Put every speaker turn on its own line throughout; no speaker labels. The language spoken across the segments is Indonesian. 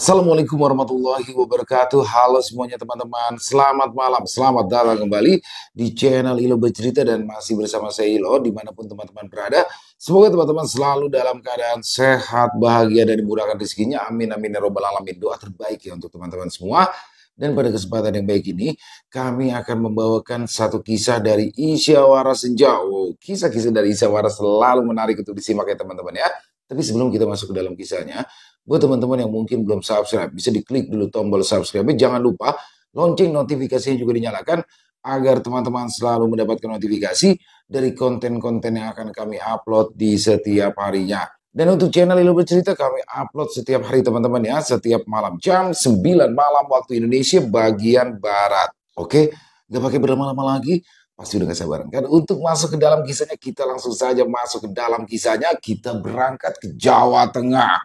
Assalamualaikum warahmatullahi wabarakatuh. Halo semuanya teman-teman. Selamat malam. Selamat datang kembali di channel Ilo Bercerita dan masih bersama saya Ilo dimanapun teman-teman berada. Semoga teman-teman selalu dalam keadaan sehat, bahagia dan dimurahkan rezekinya. Amin amin ya robbal alamin. Doa terbaik ya untuk teman-teman semua. Dan pada kesempatan yang baik ini, kami akan membawakan satu kisah dari Isyawara Senja. Oh, kisah-kisah dari Isyawara selalu menarik untuk disimak ya teman-teman ya. Tapi sebelum kita masuk ke dalam kisahnya, buat teman-teman yang mungkin belum subscribe, bisa diklik dulu tombol subscribe. Jangan lupa lonceng notifikasinya juga dinyalakan agar teman-teman selalu mendapatkan notifikasi dari konten-konten yang akan kami upload di setiap harinya. Dan untuk channel Ilo Bercerita kami upload setiap hari teman-teman ya, setiap malam jam 9 malam waktu Indonesia bagian Barat. Oke, gak pakai berlama-lama lagi. Pasti udah gak sabaran kan untuk masuk ke dalam kisahnya. Kita langsung saja masuk ke dalam kisahnya. Kita berangkat ke Jawa Tengah.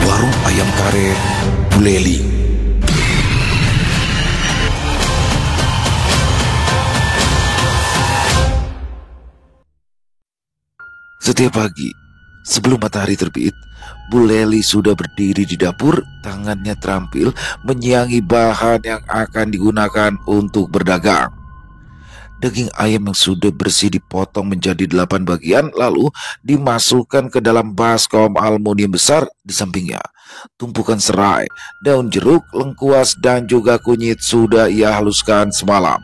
Warung ayam kare Buleli. Setiap pagi, sebelum matahari terbit, Buleli sudah berdiri di dapur, tangannya terampil menyiangi bahan yang akan digunakan untuk berdagang. Daging ayam yang sudah bersih dipotong menjadi 8 bagian, lalu dimasukkan ke dalam baskom aluminium besar di sampingnya. Tumpukan serai, daun jeruk, lengkuas, dan juga kunyit sudah ia haluskan semalam.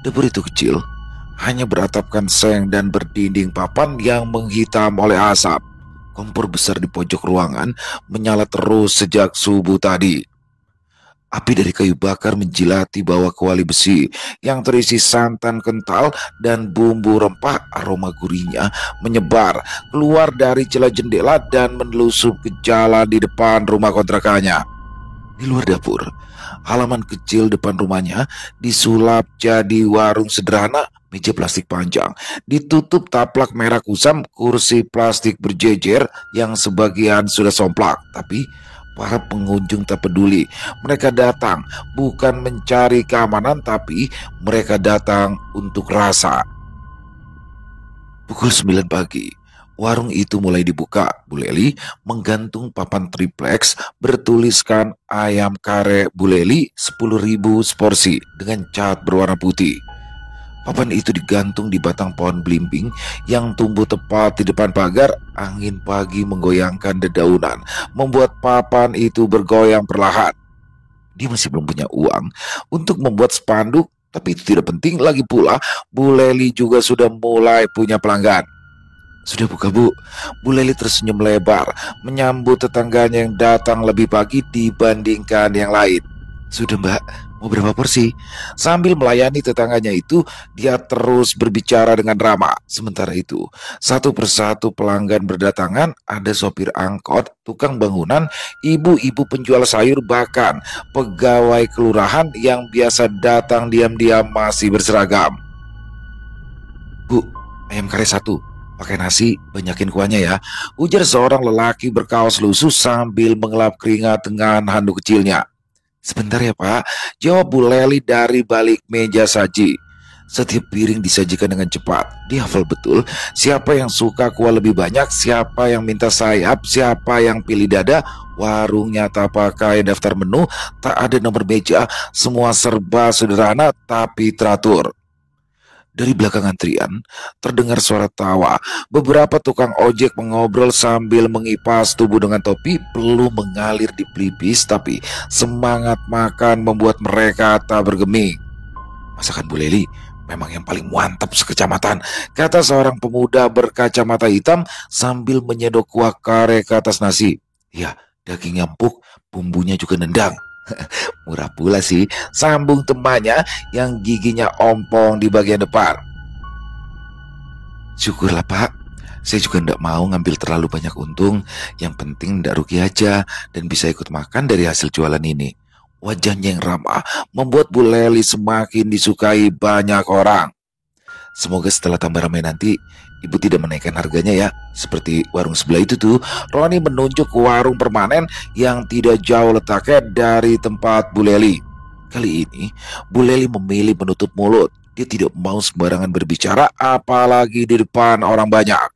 Dapur itu kecil, hanya beratapkan seng dan berdinding papan yang menghitam oleh asap. Kompor besar di pojok ruangan menyala terus sejak subuh tadi. Api dari kayu bakar menjilati bawah kuali besi yang terisi santan kental dan bumbu rempah. Aroma gurihnya menyebar keluar dari celah jendela dan menelusup ke jalan di depan rumah kontrakannya. Di luar dapur, halaman kecil depan rumahnya disulap jadi warung sederhana. Meja plastik panjang ditutup taplak merah kusam, kursi plastik berjejer yang sebagian sudah somplak. Tapi para pengunjung tak peduli. Mereka datang bukan mencari keamanan, tapi mereka datang untuk rasa. Pukul 9 pagi, warung itu mulai dibuka. Buleli menggantung papan triplex bertuliskan ayam kare Buleli 10.000 seporsi dengan cat berwarna putih. Papan itu digantung di batang pohon belimbing yang tumbuh tepat di depan pagar. Angin pagi menggoyangkan dedaunan, membuat papan itu bergoyang perlahan. Dia masih belum punya uang untuk membuat spanduk, tapi itu tidak penting. Lagi pula, Buleli juga sudah mulai punya pelanggan. Sudah buka, Bu? Buleli tersenyum lebar, menyambut tetangganya yang datang lebih pagi dibandingkan yang lain. Sudah, Mbak. Mau berapa porsi? Sambil melayani tetangganya itu, dia terus berbicara dengan ramah. Sementara itu, satu persatu pelanggan berdatangan. Ada sopir angkot, tukang bangunan, ibu-ibu penjual sayur, bahkan pegawai kelurahan yang biasa datang diam-diam masih berseragam. Bu, ayam kare 1. Pakai nasi, banyakin kuahnya ya, ujar seorang lelaki berkaos lusuh sambil mengelap keringat dengan handuk kecilnya. Sebentar ya Pak, jawab Buleli dari balik meja saji. Setiap piring disajikan dengan cepat. Dia hafal betul siapa yang suka kuah lebih banyak, siapa yang minta sayap, siapa yang pilih dada. Warungnya tak pakai daftar menu, tak ada nomor meja, semua serba sederhana tapi teratur. Dari belakang antrian, terdengar suara tawa. Beberapa tukang ojek mengobrol sambil mengipas tubuh dengan topi. Belum mengalir di pelipis, tapi semangat makan membuat mereka tak bergeming. Masakan Buleli memang yang paling mantap sekecamatan, kata seorang pemuda berkacamata hitam sambil menyedok kuah kare ke atas nasi. Ya, dagingnya empuk, bumbunya juga nendang. Murah pula sih, sambung temannya yang giginya ompong di bagian depan. Syukurlah Pak, saya juga tidak mau ngambil terlalu banyak untung. Yang penting tidak rugi aja dan bisa ikut makan dari hasil jualan ini. Wajahnya yang ramah membuat Buleli semakin disukai banyak orang. Semoga setelah tambah ramai nanti ibu tidak menaikkan harganya ya. Seperti warung sebelah itu tuh. Roni menunjuk ke warung permanen yang tidak jauh letaknya dari tempat Buleli. Kali ini Buleli memilih menutup mulut. Dia tidak mau sembarangan berbicara, apalagi di depan orang banyak.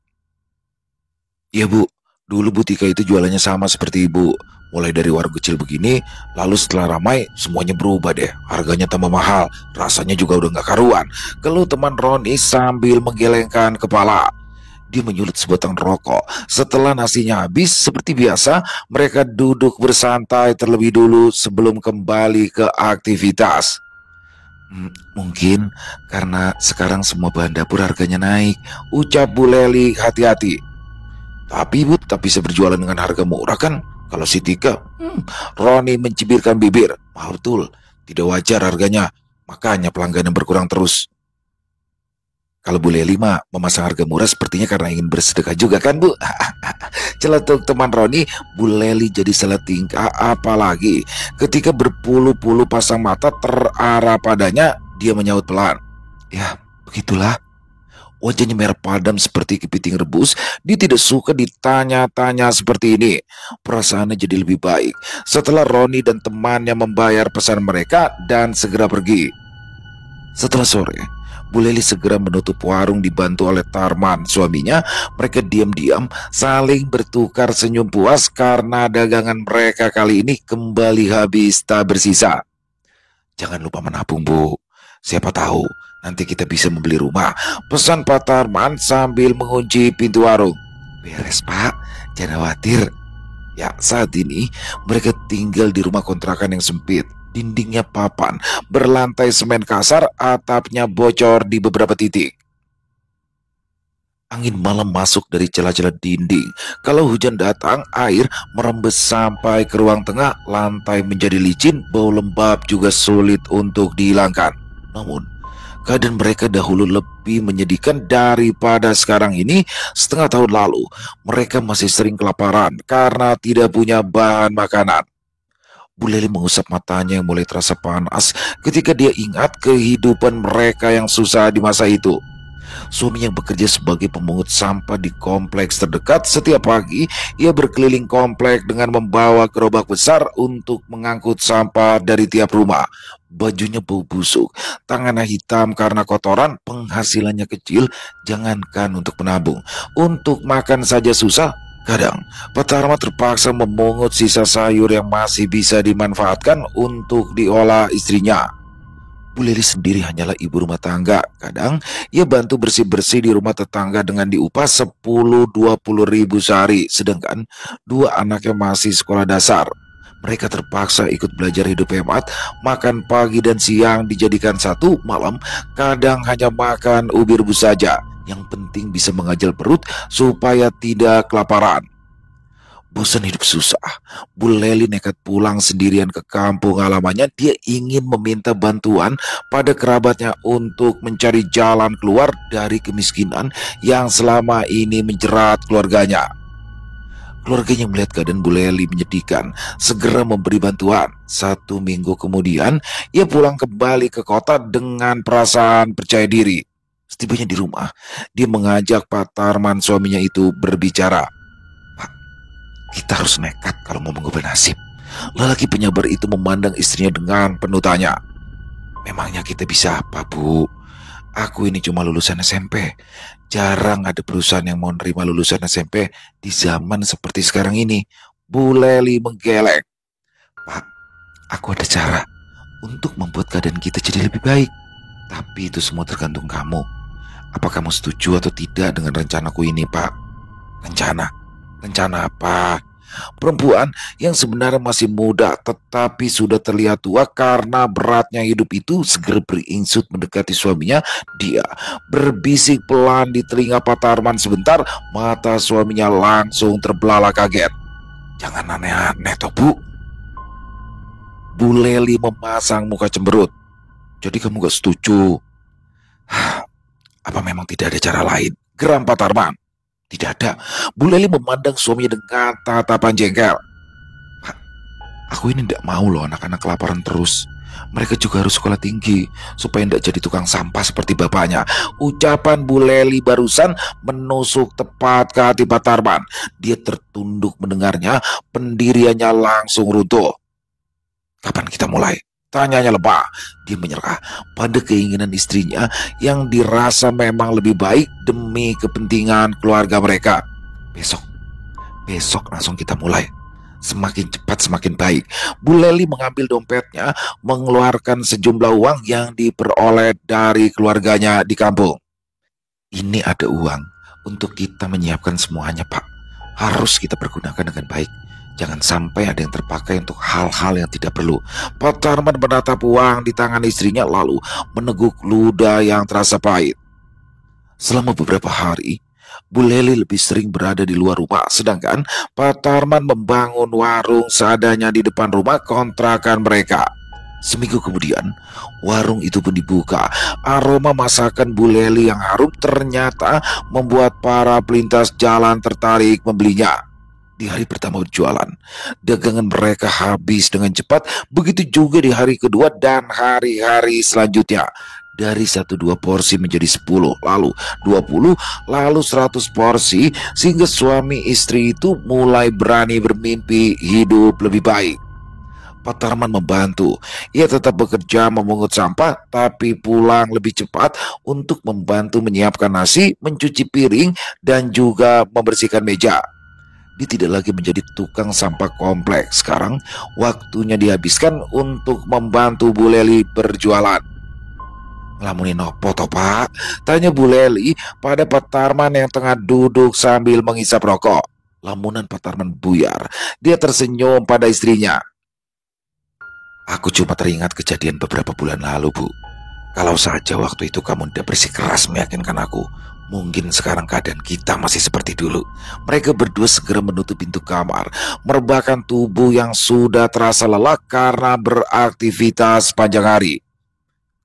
Iya bu, dulu butika itu jualannya sama seperti ibu. Mulai dari warung kecil begini, lalu setelah ramai, semuanya berubah deh. Harganya tambah mahal, rasanya juga udah gak karuan. Keluh teman Roni sambil menggelengkan kepala. Dia menyulut sebatang rokok. Setelah nasinya habis, seperti biasa, mereka duduk bersantai terlebih dulu sebelum kembali ke aktivitas. Mungkin karena sekarang semua bahan dapur harganya naik, ucap Bu Leli hati-hati. Tapi Bu, tak bisa berjualan dengan harga murah kan? Kalau si Tika, Roni mencibirkan bibir. Mahal betul, tidak wajar harganya. Makanya pelanggan yang berkurang terus. Kalau Bu Leli mah memasang harga murah sepertinya karena ingin bersedekah juga kan Bu? Celetuk teman Roni, Bu Leli jadi salah tingkah apalagi. Ketika berpuluh-puluh pasang mata terarah padanya, dia menyaut pelan. Ya, begitulah. Wajahnya merah padam seperti kepiting rebus. Dia tidak suka ditanya-tanya seperti ini. Perasaannya jadi lebih baik setelah Roni dan temannya membayar pesan mereka dan segera pergi. Setelah sore, Bu Leli segera menutup warung dibantu oleh Tarman, suaminya. Mereka diam-diam saling bertukar senyum puas karena dagangan mereka kali ini kembali habis tak bersisa. Jangan lupa menabung Bu, siapa tahu nanti kita bisa membeli rumah, pesan Pak Tarman sambil mengunci pintu warung. Beres Pak, jangan khawatir. Ya, saat ini mereka tinggal di rumah kontrakan yang sempit. Dindingnya papan, berlantai semen kasar, atapnya bocor di beberapa titik. Angin malam masuk dari celah-celah dinding. Kalau hujan datang, air merembes sampai ke ruang tengah, lantai menjadi licin, bau lembab juga sulit untuk dihilangkan. Namun, keadaan mereka dahulu lebih menyedihkan daripada sekarang ini. Setengah tahun lalu, mereka masih sering kelaparan karena tidak punya bahan makanan. Bu Leli mengusap matanya yang mulai terasa panas ketika dia ingat kehidupan mereka yang susah di masa itu. Suami yang bekerja sebagai pemungut sampah di kompleks terdekat, setiap pagi ia berkeliling kompleks dengan membawa gerobak besar untuk mengangkut sampah dari tiap rumah. Bajunya bau busuk, tangannya hitam karena kotoran, penghasilannya kecil, jangankan untuk menabung. Untuk makan saja susah. Kadang, Pak Tarma terpaksa memungut sisa sayur yang masih bisa dimanfaatkan untuk diolah istrinya. Bu Leli sendiri hanyalah ibu rumah tangga. Kadang ia bantu bersih-bersih di rumah tetangga dengan diupah 10-20 ribu sehari. Sedangkan dua anaknya masih sekolah dasar. Mereka terpaksa ikut belajar hidup hemat. Makan pagi dan siang dijadikan satu, malam kadang hanya makan ubi rebus saja. Yang penting bisa mengajal perut supaya tidak kelaparan. Bosan hidup susah, Bu Leli nekat pulang sendirian ke kampung halamannya. Dia ingin meminta bantuan pada kerabatnya untuk mencari jalan keluar dari kemiskinan yang selama ini menjerat keluarganya. Keluarganya melihat keadaan Bu Leli menyedihkan, segera memberi bantuan. 1 minggu kemudian, ia pulang kembali ke kota dengan perasaan percaya diri. Setibanya di rumah, dia mengajak Pak Tarman suaminya itu berbicara. Kita harus nekat kalau mau mengubah nasib. Lelaki penyabar itu memandang istrinya dengan penuh tanya. Memangnya kita bisa apa, Bu? Aku ini cuma lulusan SMP. Jarang ada perusahaan yang mau nerima lulusan SMP di zaman seperti sekarang ini. Bu Leli menggeleng. Pak, aku ada cara untuk membuat keadaan kita jadi lebih baik. Tapi itu semua tergantung kamu. Apa kamu setuju atau tidak dengan rencanaku ini, Pak? Rencana? Rencana apa? Perempuan yang sebenarnya masih muda tetapi sudah terlihat tua karena beratnya hidup itu segera beringsut mendekati suaminya. Dia berbisik pelan di telinga Pak Tarman sebentar. Mata suaminya langsung terbelalak kaget. Jangan aneh-aneh toh Bu. Bu Leli memasang muka cemberut. Jadi kamu gak setuju? Apa memang tidak ada cara lain? Geram Pak Tarman. Tidak ada. Bu Leli memandang suaminya dengan tatapan jengkel. Pak, aku ini tidak mau loh anak-anak kelaparan terus. Mereka juga harus sekolah tinggi supaya tidak jadi tukang sampah seperti bapaknya. Ucapan Bu Leli barusan menusuk tepat ke hati Pak Tarman. Dia tertunduk mendengarnya, pendiriannya langsung runtuh. Kapan kita mulai? Tanyanya lemah. Dia menyerah pada keinginan istrinya yang dirasa memang lebih baik demi kepentingan keluarga mereka. Besok, besok langsung kita mulai. Semakin cepat semakin baik. Bu Leli mengambil dompetnya, mengeluarkan sejumlah uang yang diperoleh dari keluarganya di kampung. Ini ada uang untuk kita menyiapkan semuanya, Pak. Harus kita pergunakan dengan baik. Jangan sampai ada yang terpakai untuk hal-hal yang tidak perlu. Pak Tarman menatap uang di tangan istrinya lalu meneguk ludah yang terasa pahit. Selama beberapa hari, Bu Leli lebih sering berada di luar rumah, sedangkan Pak Tarman membangun warung seadanya di depan rumah kontrakan mereka. Seminggu kemudian, warung itu pun dibuka. Aroma masakan Bu Leli yang harum ternyata membuat para pelintas jalan tertarik membelinya. Di hari pertama berjualan, dagangan mereka habis dengan cepat. Begitu juga di hari kedua dan hari-hari selanjutnya. Dari 1-2 porsi menjadi 10, lalu 20, lalu 100 porsi, sehingga suami istri itu mulai berani bermimpi hidup lebih baik. Pak Tarman membantu. Ia tetap bekerja memungut sampah, tapi pulang lebih cepat untuk membantu menyiapkan nasi, mencuci piring, dan juga membersihkan meja. Dia tidak lagi menjadi tukang sampah kompleks. Sekarang waktunya dihabiskan untuk membantu Bu Leli berjualan. Ngelamunin opo toh, Pak? Tanya Bu Leli pada Pak Tarman yang tengah duduk sambil menghisap rokok. Lamunan Pak Tarman buyar. Dia tersenyum pada istrinya. Aku cuma teringat kejadian beberapa bulan lalu, Bu. Kalau saja waktu itu kamu tidak bersikeras meyakinkan aku, mungkin sekarang keadaan kita masih seperti dulu. Mereka berdua segera menutup pintu kamar, merebahkan tubuh yang sudah terasa lelah karena beraktivitas sepanjang hari.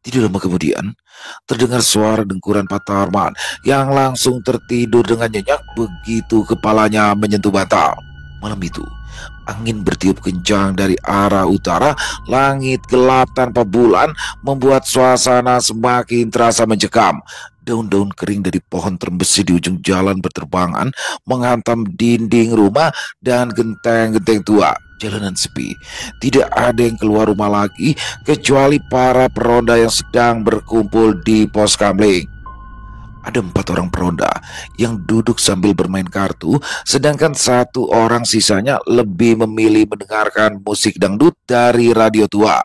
Tidak lama kemudian, terdengar suara dengkuran Pak Tarman yang langsung tertidur dengan nyenyak begitu kepalanya menyentuh bantal. Malam itu, angin bertiup kencang dari arah utara, langit gelap tanpa bulan membuat suasana semakin terasa mencekam. Daun-daun kering dari pohon terembesi di ujung jalan berterbangan, menghantam dinding rumah dan genteng-genteng tua. Jalanan sepi, tidak ada yang keluar rumah lagi kecuali para peronda yang sedang berkumpul di pos kamling. Ada 4 orang peronda yang duduk sambil bermain kartu, sedangkan 1 orang sisanya lebih memilih mendengarkan musik dangdut dari radio tua.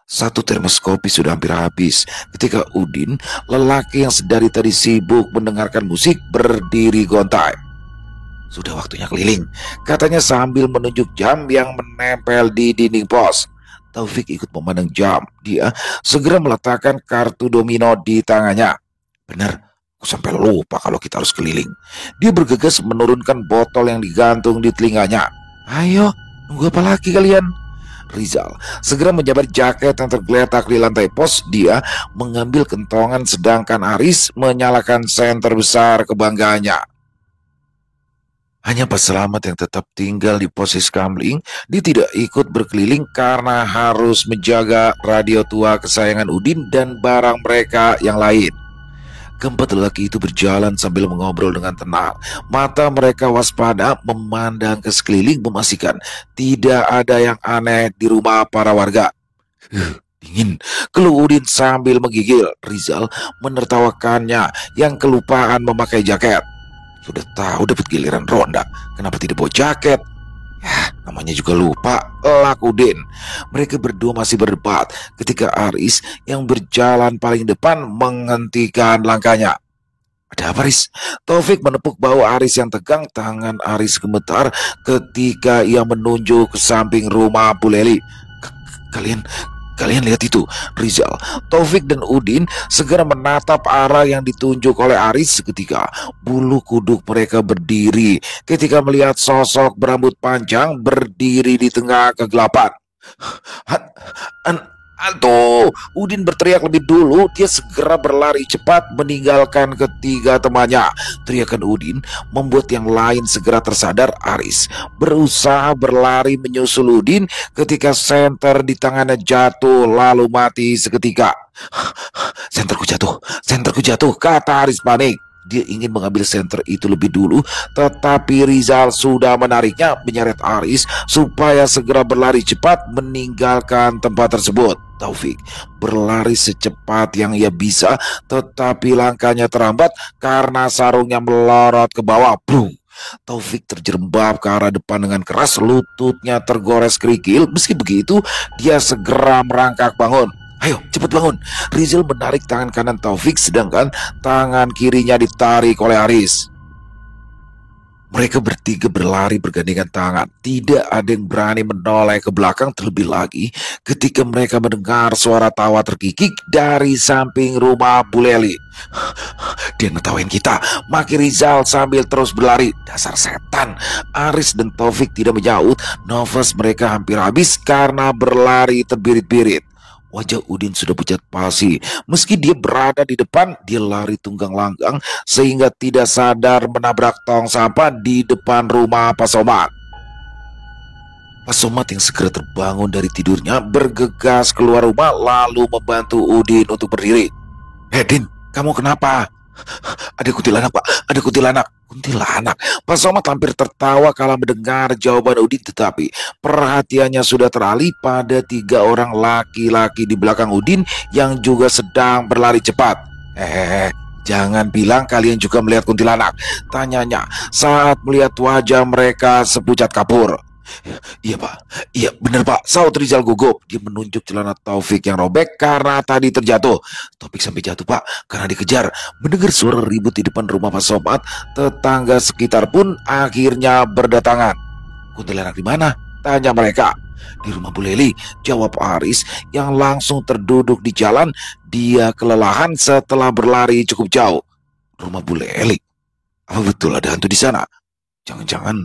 1 termos kopi sudah hampir habis ketika Udin, lelaki yang sedari tadi sibuk mendengarkan musik, berdiri gontai. Sudah waktunya keliling, katanya sambil menunjuk jam yang menempel di dinding pos. Taufik ikut memandang jam. Dia segera meletakkan kartu domino di tangannya. Benar, aku sampai lupa kalau kita harus keliling. Dia bergegas menurunkan botol yang digantung di telinganya. Ayo, nunggu apa lagi kalian? Rizal segera menjabat jaket yang tergeletak di lantai pos. Dia mengambil kentongan sedangkan Aris menyalakan senter besar kebanggaannya. Hanya Pak Selamat yang tetap tinggal di posisi kamling. Dia tidak ikut berkeliling karena harus menjaga radio tua kesayangan Udin dan barang mereka yang lain. Keempat lelaki itu berjalan sambil mengobrol dengan tenang. Mata mereka waspada memandang ke sekeliling, memastikan tidak ada yang aneh di rumah para warga. Dingin, keluh Udin sambil menggigil. Rizal menertawakannya yang kelupaan memakai jaket. Sudah tahu dapat giliran ronda, kenapa tidak bawa jaket? Ya, namanya juga lupa, elak Udin. Mereka berdua masih berdebat ketika Aris yang berjalan paling depan menghentikan langkahnya. Ada apa, Aris? Taufik menepuk bahu Aris yang tegang. Tangan Aris gemetar ketika ia menunjuk ke samping rumah Bu Leli. Kalian lihat itu, Rizal. Taufik dan Udin segera menatap arah yang ditunjuk oleh Aris. Seketika bulu kuduk mereka berdiri ketika melihat sosok berambut panjang berdiri di tengah kegelapan. Anto! Udin berteriak lebih dulu. Dia segera berlari cepat meninggalkan ketiga temannya. Teriakan Udin membuat yang lain segera tersadar. Aris berusaha berlari menyusul Udin ketika senter di tangannya jatuh lalu mati seketika. Senterku jatuh, kata Aris panik. Dia ingin mengambil senter itu lebih dulu, tetapi Rizal sudah menariknya, menyeret Aris supaya segera berlari cepat meninggalkan tempat tersebut. Taufik berlari secepat yang ia bisa, tetapi langkahnya terhambat karena sarungnya melorot ke bawah. Brung! Taufik terjerembab ke arah depan dengan keras, lututnya tergores kerikil. Meski begitu, dia segera merangkak bangun. Ayo, cepat bangun. Rizal menarik tangan kanan Taufik, sedangkan tangan kirinya ditarik oleh Aris. Mereka bertiga berlari bergandengan tangan. Tidak ada yang berani menoleh ke belakang, terlebih lagi ketika mereka mendengar suara tawa terkikik dari samping rumah Bu Leli. Dia ngetawain kita, maki Rizal sambil terus berlari. Dasar setan. Aris dan Taufik tidak menyaut. Nafas mereka hampir habis karena berlari terbirit-birit. Wajah Udin sudah pucat pasi. Meski dia berada di depan, dia lari tunggang langgang sehingga tidak sadar menabrak tong sampah di depan rumah Pak Somad. Pak Somad yang segera terbangun dari tidurnya bergegas keluar rumah lalu membantu Udin untuk berdiri. Din, kamu kenapa? Ada kuntilanak, Pak. Ada kuntilanak. Kuntilanak. Pak Somad hampir tertawa kala mendengar jawaban Udin, tetapi perhatiannya sudah teralih pada 3 orang laki-laki di belakang Udin yang juga sedang berlari cepat. Jangan bilang kalian juga melihat kuntilanak, tanyanya saat melihat wajah mereka sepucat kapur. Iya, Pak. Iya, benar, Pak. Saud Rizal gugup. Dia menunjuk celana Taufik yang robek karena tadi terjatuh. Taufik sampai jatuh, Pak, karena dikejar. Mendengar suara ribut di depan rumah Pak Somad, tetangga sekitar pun akhirnya berdatangan. Kuntilanak di mana? Tanya mereka. Di rumah Bu Leli, jawab Aris yang langsung terduduk di jalan. Dia kelelahan setelah berlari cukup jauh. Rumah Bu Leli? Apa betul ada hantu di sana? Jangan-jangan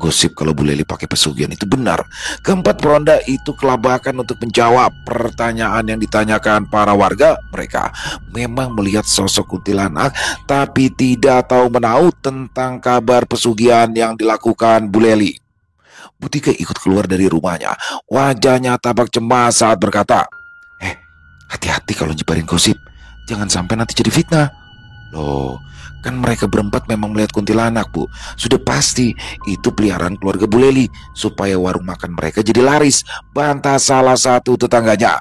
gosip kalau Bu Leli pakai pesugihan itu benar. Keempat peronda itu kelabakan untuk menjawab pertanyaan yang ditanyakan para warga. Mereka memang melihat sosok kuntilanak, tapi tidak tahu menahu tentang kabar pesugihan yang dilakukan Bu Leli. Bu Tika ikut keluar dari rumahnya. Wajahnya tampak cemas saat berkata, hati-hati kalau nyebarin gosip. Jangan sampai nanti jadi fitnah. Loh, kan mereka berempat memang melihat kuntilanak, Bu. Sudah pasti itu peliharaan keluarga Bu Leli supaya warung makan mereka jadi laris, bantah salah satu tetangganya.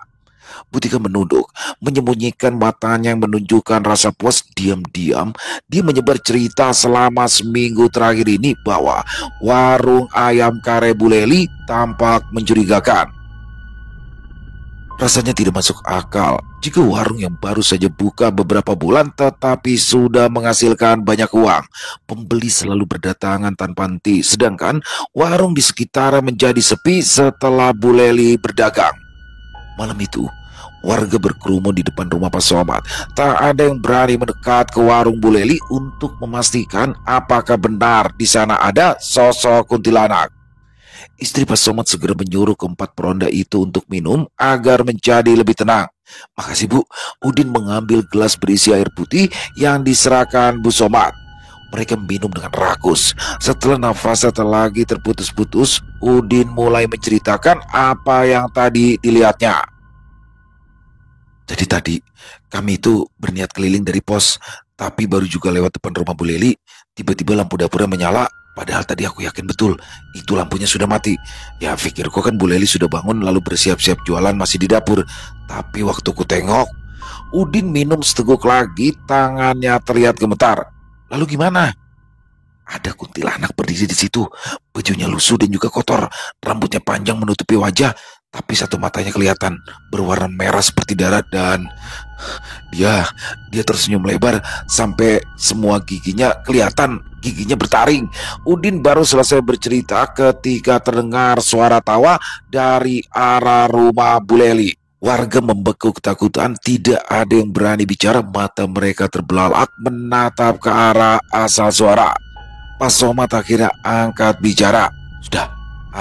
Bu Tika menunduk, menyembunyikan matanya yang menunjukkan rasa puas. Diam-diam dia menyebar cerita selama seminggu terakhir ini bahwa warung ayam kare Bu Leli tampak mencurigakan. Rasanya tidak masuk akal jika warung yang baru saja buka beberapa bulan tetapi sudah menghasilkan banyak uang. Pembeli selalu berdatangan tanpa henti, sedangkan warung di sekitaran menjadi sepi setelah Bu Leli berdagang. Malam itu, warga berkerumun di depan rumah Pak Somad. Tak ada yang berani mendekat ke warung Bu Leli untuk memastikan apakah benar di sana ada sosok kuntilanak. Istri Pak Somad segera menyuruh keempat peronda itu untuk minum agar menjadi lebih tenang. Makasih, Bu. Udin mengambil gelas berisi air putih yang diserahkan Bu Somad. Mereka minum dengan rakus. Setelah nafasnya lagi terputus-putus, Udin mulai menceritakan apa yang tadi dilihatnya. Jadi tadi kami itu berniat keliling dari pos, tapi baru juga lewat depan rumah Bu Leli. Tiba-tiba lampu dapurnya menyala. Padahal tadi aku yakin betul itu lampunya sudah mati. Ya pikirku kan Bu Leli sudah bangun lalu bersiap-siap jualan masih di dapur. Tapi waktu ku tengok, Udin minum seteguk lagi, tangannya terlihat gemetar. Lalu gimana? Ada kuntilanak berdiri di situ. Bajunya lusuh dan juga kotor. Rambutnya panjang menutupi wajah, tapi satu matanya kelihatan berwarna merah seperti darah, dan dia tersenyum lebar sampai semua giginya kelihatan, giginya bertaring. Udin baru selesai bercerita ketika terdengar suara tawa dari arah rumah Bu Leli. Warga membeku ketakutan, tidak ada yang berani bicara, mata mereka terbelalak menatap ke arah asal suara. Pak Somad akhirnya angkat bicara. Sudah,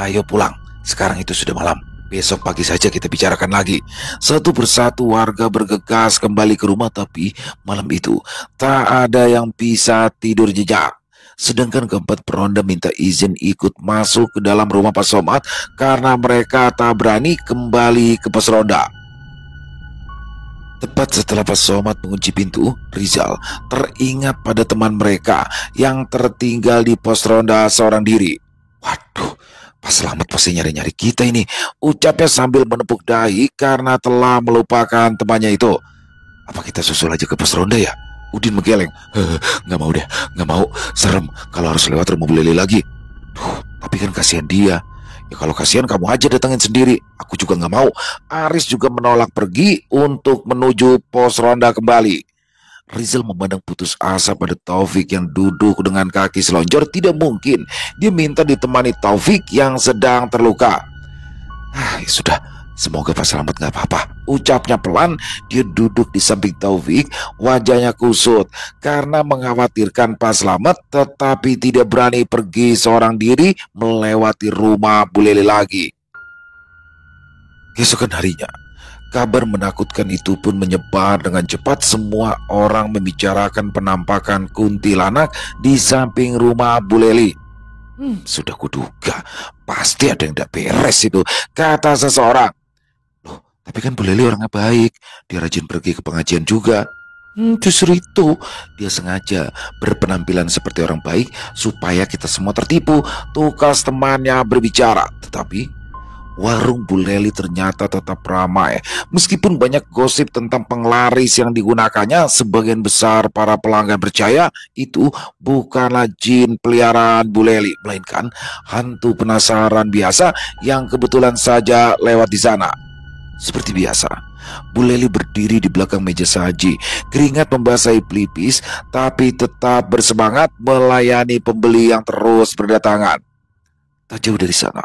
ayo pulang. Sekarang itu sudah malam. Besok pagi saja kita bicarakan lagi. Satu persatu warga bergegas kembali ke rumah, tapi malam itu tak ada yang bisa tidur nyenyak. Sedangkan keempat peronda minta izin ikut masuk ke dalam rumah Pak Somad karena mereka tak berani kembali ke pos ronda. Tepat setelah Pak Somad mengunci pintu, Rizal teringat pada teman mereka yang tertinggal di pos ronda seorang diri. Waduh, Pak Selamat pasti nyari-nyari kita ini, ucapnya sambil menepuk dahi karena telah melupakan temannya itu. Apa kita susul aja ke pos ronda ya? Udin menggeleng. Nggak mau deh, nggak mau. Serem kalau harus lewat rumah Bu Leli lagi. Tapi kan kasihan dia. Ya kalau kasihan kamu aja datangin sendiri. Aku juga nggak mau. Aris juga menolak pergi untuk menuju pos ronda kembali. Rizal memandang putus asa pada Taufik yang duduk dengan kaki selonjor. Tidak mungkin dia minta ditemani Taufik yang sedang terluka. Ya sudah, semoga Pak Selamat gak apa-apa, ucapnya pelan. Dia duduk di samping Taufik, wajahnya kusut karena mengkhawatirkan Pak Selamat, tetapi tidak berani pergi seorang diri melewati rumah Bu Leli lagi. Keesokan harinya, kabar menakutkan itu pun menyebar dengan cepat. Semua orang membicarakan penampakan kuntilanak di samping rumah Bu Leli. Sudah kuduga, pasti ada yang tidak beres itu, kata seseorang. Loh, tapi kan Bu Leli orangnya baik, dia rajin pergi ke pengajian juga. Justru itu, dia sengaja berpenampilan seperti orang baik supaya kita semua tertipu, tukas temannya berbicara. Tetapi warung Bu Leli ternyata tetap ramai. Meskipun banyak gosip tentang penglaris yang digunakannya, sebagian besar para pelanggan percaya itu bukanlah jin peliharaan Bu Leli, melainkan hantu penasaran biasa yang kebetulan saja lewat di sana. Seperti biasa, Bu Leli berdiri di belakang meja saji, keringat membasahi pelipis, tapi tetap bersemangat melayani pembeli yang terus berdatangan. Tak jauh dari sana,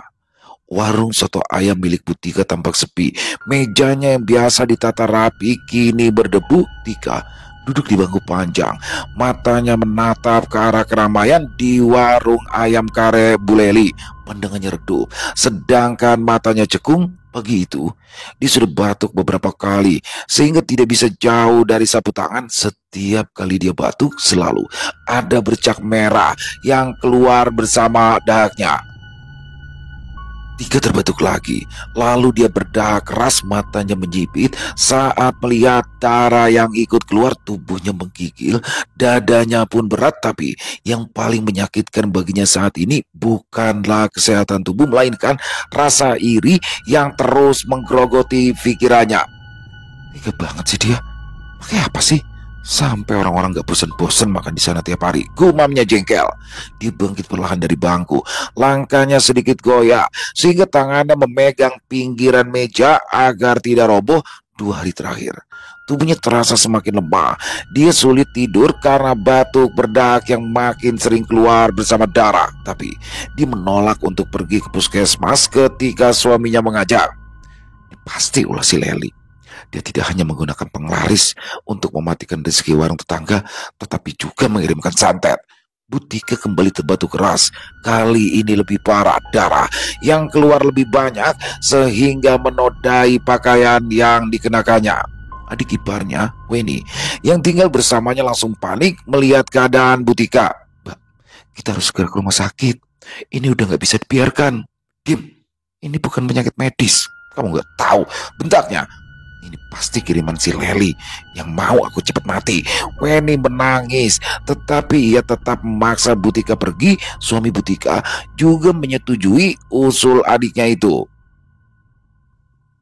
warung soto ayam milik Bu Tika tampak sepi. Mejanya yang biasa ditata rapi kini berdebu. Tika duduk di bangku panjang, matanya menatap ke arah keramaian di warung ayam kare Bu Leli. Pandangannya redup, sedangkan matanya cekung. Pagi itu, dia sudah batuk beberapa kali, sehingga tidak bisa jauh dari sapu tangan. Setiap kali dia batuk, selalu ada bercak merah yang keluar bersama dahaknya. Tika terbatuk lagi, lalu dia berdahak keras, matanya menyipit saat melihat darah yang ikut keluar. Tubuhnya menggigil, dadanya pun berat. Tapi yang paling menyakitkan baginya saat ini bukanlah kesehatan tubuh, melainkan rasa iri yang terus menggerogoti pikirannya. Tega banget sih dia, pakai apa sih sampai orang-orang gak bosan-bosan makan di sana tiap hari, gumamnya jengkel. Dia bangkit perlahan dari bangku, langkahnya sedikit goyah sehingga tangannya memegang pinggiran meja agar tidak roboh. 2 hari terakhir, tubuhnya terasa semakin lemah. Dia sulit tidur karena batuk berdahak yang makin sering keluar bersama darah. Tapi dia menolak untuk pergi ke puskesmas ketika suaminya mengajak. Ini pasti ulah si Leli. Dia tidak hanya menggunakan penglaris untuk mematikan rezeki warung tetangga, tetapi juga mengirimkan santet. Bu Tika kembali terbatuk keras. Kali ini lebih parah, darah yang keluar lebih banyak sehingga menodai pakaian yang dikenakannya. Adik iparnya, Weni, yang tinggal bersamanya langsung panik melihat keadaan Bu Tika. Mbak, kita harus segera ke rumah sakit. Ini udah gak bisa dibiarkan. Dim, ini bukan penyakit medis. Kamu gak tahu, bentaknya. Ini pasti kiriman si Leli yang mau aku cepat mati. Weni menangis, tetapi ia tetap memaksa Bu Tika pergi. Suami Bu Tika juga menyetujui usul adiknya itu.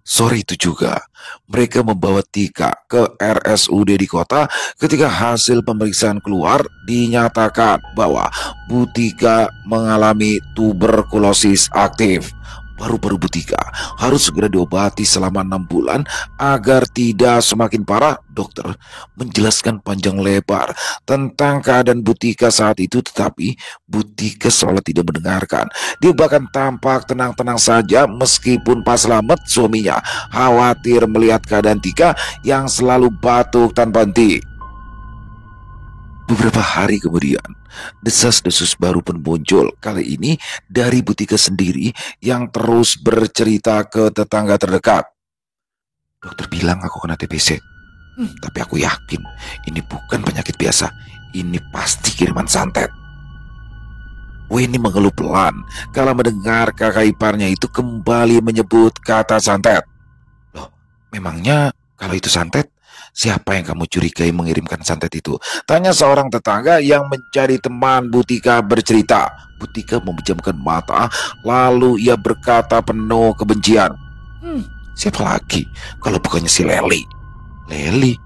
Sore itu juga, mereka membawa Tika ke RSUD di kota. Ketika hasil pemeriksaan keluar, dinyatakan bahwa Bu Tika mengalami tuberkulosis aktif. Paru-paru Bu Tika harus segera diobati selama 6 bulan agar tidak semakin parah. Dokter menjelaskan panjang lebar tentang keadaan Bu Tika saat itu, tetapi Bu Tika seolah tidak mendengarkan. Dia bahkan tampak tenang-tenang saja meskipun Pak Slamet, suaminya, khawatir melihat keadaan Tika yang selalu batuk tanpa henti. Beberapa hari kemudian, desas-desus baru pun muncul. Kali ini dari Bu Tika sendiri yang terus bercerita ke tetangga terdekat. Dokter bilang aku kena TBC. Tapi aku yakin ini bukan penyakit biasa. Ini pasti kiriman santet. Weni mengeluh pelan kalau mendengar kakak iparnya itu kembali menyebut kata santet. Loh, memangnya kalau itu santet, Siapa yang kamu curigai mengirimkan santet itu? Tanya seorang tetangga yang menjadi teman Butika bercerita. Butika memejamkan mata, lalu ia berkata penuh kebencian. Siapa lagi kalau bukannya si Leli? Leli?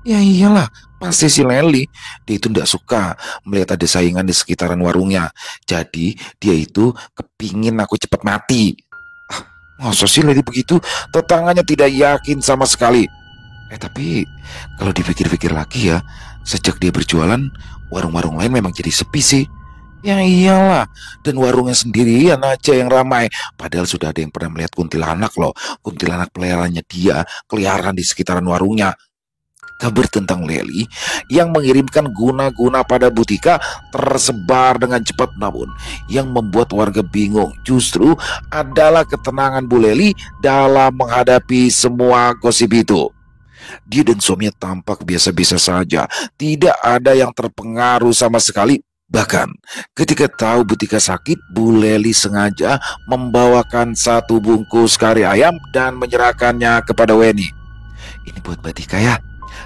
Ya iyalah, pasti si Leli. Dia itu tidak suka melihat ada saingan di sekitaran warungnya. Jadi dia itu kepingin aku cepat mati. Masa sih Leli begitu? Tetangganya tidak yakin sama sekali. Tapi kalau dipikir-pikir lagi ya, sejak dia berjualan, warung-warung lain memang jadi sepi sih. Ya iyalah, dan warungnya sendirian aja yang ramai. Padahal sudah ada yang pernah melihat kuntilanak loh. Kuntilanak peliharaannya dia keliaran di sekitaran warungnya. Kabar tentang Leli yang mengirimkan guna-guna pada Butika tersebar dengan cepat, namun yang membuat warga bingung justru adalah ketenangan Bu Leli dalam menghadapi semua gosip itu. Dia dan suaminya tampak biasa-biasa saja, tidak ada yang terpengaruh sama sekali. Bahkan ketika tahu Butika sakit, Bu Leli sengaja membawakan satu bungkus kari ayam dan menyerahkannya kepada Weni. Ini buat Butika ya,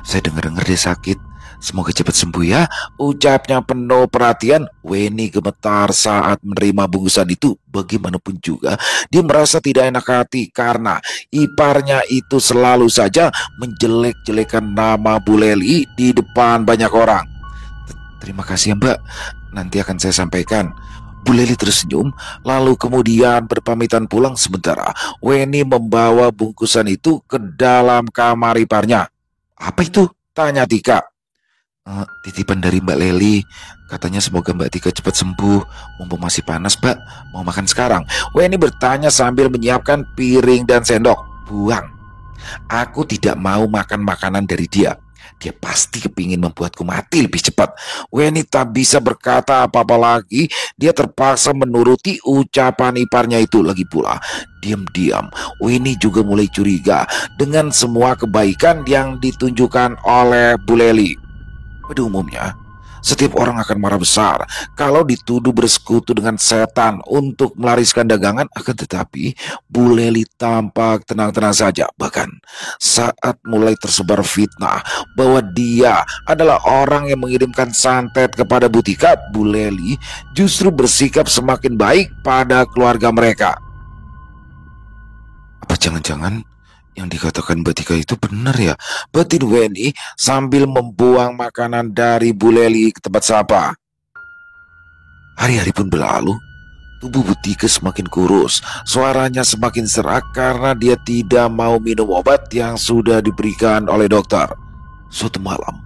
saya dengar-dengar dia sakit. Semoga cepat sembuh ya, ucapnya penuh perhatian. Weni gemetar saat menerima bungkusan itu. Bagaimanapun juga, dia merasa tidak enak hati karena iparnya itu selalu saja menjelek-jelekan nama Bu Leli di depan banyak orang. Terima kasih ya Mbak, nanti akan saya sampaikan. Bu Leli tersenyum, lalu kemudian berpamitan pulang. Sementara Weni membawa bungkusan itu ke dalam kamar iparnya. Apa itu? Tanya Tika. Titipan dari Mbak Leli, katanya semoga Mbak Tika cepat sembuh. Mumpung masih panas Mbak, mau makan sekarang? Weni bertanya sambil menyiapkan piring dan sendok. Buang, aku tidak mau makan makanan dari dia. Dia pasti kepingin membuatku mati lebih cepat. Weni tak bisa berkata apa-apa lagi. Dia terpaksa menuruti ucapan iparnya itu. Lagi pula, diam-diam Weni juga mulai curiga dengan semua kebaikan yang ditunjukkan oleh Bu Leli. Pada umumnya, setiap orang akan marah besar kalau dituduh bersekutu dengan setan untuk melariskan dagangan. Akan tetapi, Bu Leli tampak tenang-tenang saja. Bahkan saat mulai tersebar fitnah bahwa dia adalah orang yang mengirimkan santet kepada Butika, Bu Leli justru bersikap semakin baik pada keluarga mereka. Apa jangan-jangan yang dikatakan Butika itu benar ya? Batin Weni sambil membuang makanan dari Bu Leli ke tempat sampah. Hari-hari pun berlalu. Tubuh Butika semakin kurus. Suaranya semakin serak karena dia tidak mau minum obat yang sudah diberikan oleh dokter. Suatu malam,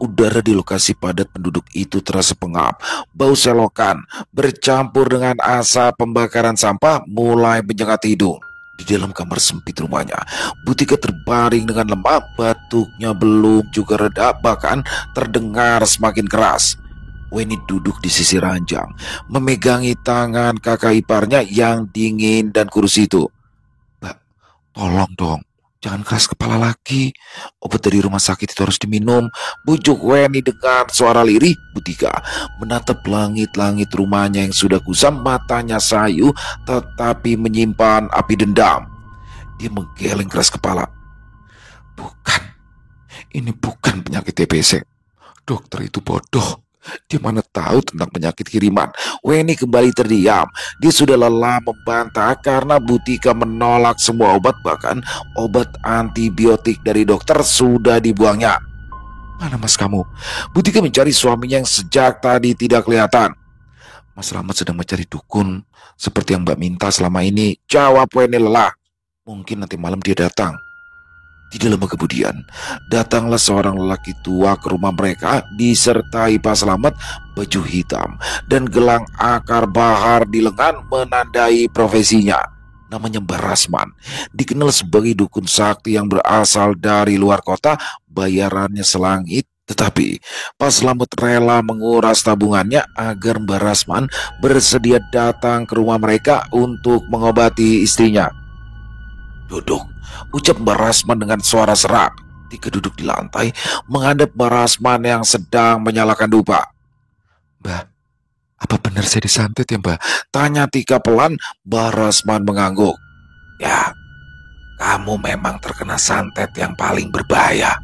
udara di lokasi padat penduduk itu terasa pengap. Bau selokan bercampur dengan asap pembakaran sampah mulai menyengat hidung. Di dalam kamar sempit rumahnya, Butika terbaring dengan lemah. Batuknya belum juga reda, bahkan terdengar semakin keras. Weni duduk di sisi ranjang, memegangi tangan kakak iparnya yang dingin dan kurus itu. Mbak, tolong dong, jangan keras kepala lagi. Obat dari rumah sakit itu harus diminum, bujuk Weni dengan suara lirih. Butika menatap langit-langit rumahnya yang sudah kusam, matanya sayu tetapi menyimpan api dendam. Dia menggeleng keras kepala. Bukan, ini bukan penyakit TBC. Dokter itu bodoh. Dia mana tahu tentang penyakit kiriman. Weni kembali terdiam. Dia sudah lelah membantah karena Butika menolak semua obat. Bahkan obat antibiotik dari dokter sudah dibuangnya. Mana mas kamu? Butika mencari suaminya yang sejak tadi tidak kelihatan. Mas Slamet sedang mencari dukun seperti yang Mbak minta selama ini, jawab Weni lelah. Mungkin nanti malam dia datang. Tidak lama kemudian, datanglah seorang lelaki tua ke rumah mereka disertai Pak Slamet, baju hitam, dan gelang akar bahar di lengan menandai profesinya. Namanya Mbah Rasman, dikenal sebagai dukun sakti yang berasal dari luar kota, bayarannya selangit. Tetapi Pak Slamet rela menguras tabungannya agar Mbah Rasman bersedia datang ke rumah mereka untuk mengobati istrinya. Duduk, ucap Mbak Rasman dengan suara serak. Tika duduk di lantai, menghadap Mbak Rasman yang sedang menyalakan dupa. Mbak, apa benar saya disantet ya Mbak? Tanya Tika pelan. Mbak Rasman mengangguk. Ya, kamu memang terkena santet yang paling berbahaya.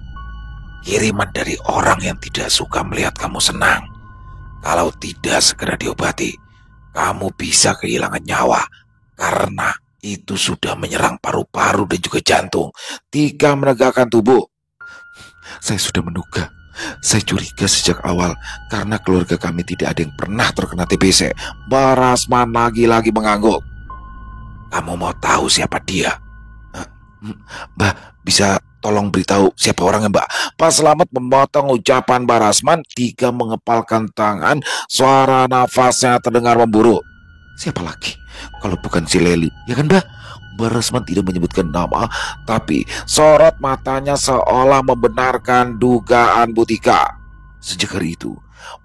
Kiriman dari orang yang tidak suka melihat kamu senang. Kalau tidak segera diobati, kamu bisa kehilangan nyawa karena itu sudah menyerang paru-paru dan juga jantung. Tiga, menegakkan tubuh. Saya sudah menduga. Saya curiga sejak awal karena keluarga kami tidak ada yang pernah terkena TBC. Barasman lagi-lagi mengangguk. Kamu mau tahu siapa dia? Mbak, bisa tolong beritahu siapa orangnya, Mbak? Pak Slamet memotong ucapan Barasman. Tiga mengepalkan tangan. Suara nafasnya terdengar memburu. Siapa lagi kalau bukan si Leli, ya kan, Mbak? Barasman tidak menyebutkan nama, tapi sorot matanya seolah membenarkan dugaan Butika. Sejak hari itu,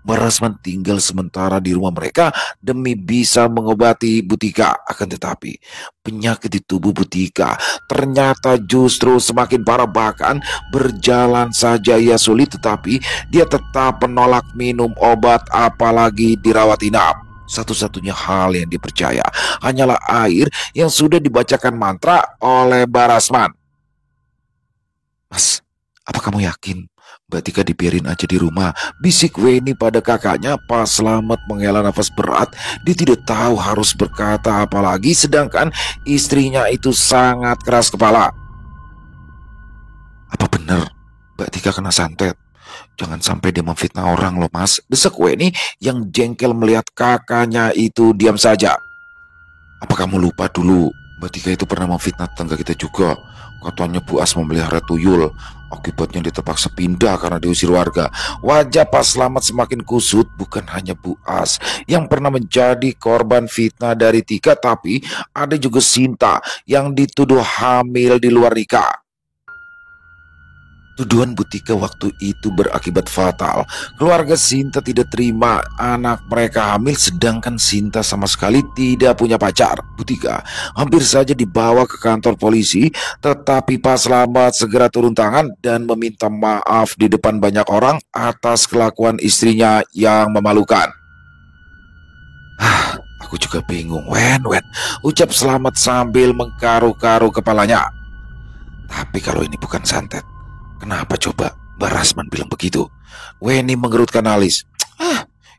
Barasman tinggal sementara di rumah mereka demi bisa mengobati Butika. Akan tetapi, penyakit di tubuh Butika ternyata justru semakin parah. Bahkan berjalan saja ia sulit, tetapi dia tetap menolak minum obat apalagi dirawat inap. Satu-satunya hal yang dipercaya hanyalah air yang sudah dibacakan mantra oleh Barasman. Mas, apa kamu yakin Mbak Tika dibiarin aja di rumah? Bisik Weni pada kakaknya. Pak Slamet menghela nafas berat. Dia tidak tahu harus berkata apa lagi, sedangkan istrinya itu sangat keras kepala. Apa benar Mbak Tika kena santet? Jangan sampai dia memfitnah orang loh, Mas. Desak Weni yang jengkel melihat kakaknya itu diam saja. Apa kamu lupa dulu Mbak Tika itu pernah memfitnah tetangga kita juga? Katanya Bu As memelihara tuyul. Akibatnya dia terpaksa pindah karena diusir warga. Wajah Pak Slamet semakin kusut. Bukan hanya Bu As yang pernah menjadi korban fitnah dari Tika, tapi ada juga Sinta yang dituduh hamil di luar nikah. Tuduhan Butika waktu itu berakibat fatal. Keluarga Sinta tidak terima anak mereka hamil, sedangkan Sinta sama sekali tidak punya pacar. Butika hampir saja dibawa ke kantor polisi, tetapi Pak Slamet segera turun tangan dan meminta maaf di depan banyak orang atas kelakuan istrinya yang memalukan. Aku juga bingung, Wen, ucap Slamet sambil mengkaru-karu kepalanya. Tapi kalau ini bukan santet, kenapa coba Barasman bilang begitu? Weni mengerutkan alis.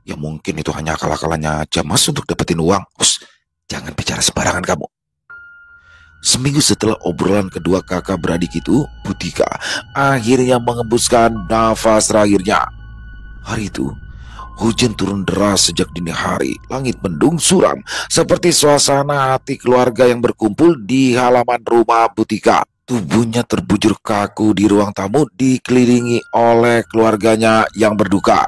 Ya mungkin itu hanya akal-akalannya aja, Mas, untuk dapetin uang. Jangan bicara sembarangan kamu. Seminggu setelah obrolan kedua kakak beradik itu, Butika akhirnya mengembuskan nafas terakhirnya. Hari itu, hujan turun deras sejak dini hari. Langit mendung suram, seperti suasana hati keluarga yang berkumpul di halaman rumah Butika. Tubuhnya terbujur kaku di ruang tamu, dikelilingi oleh keluarganya yang berduka.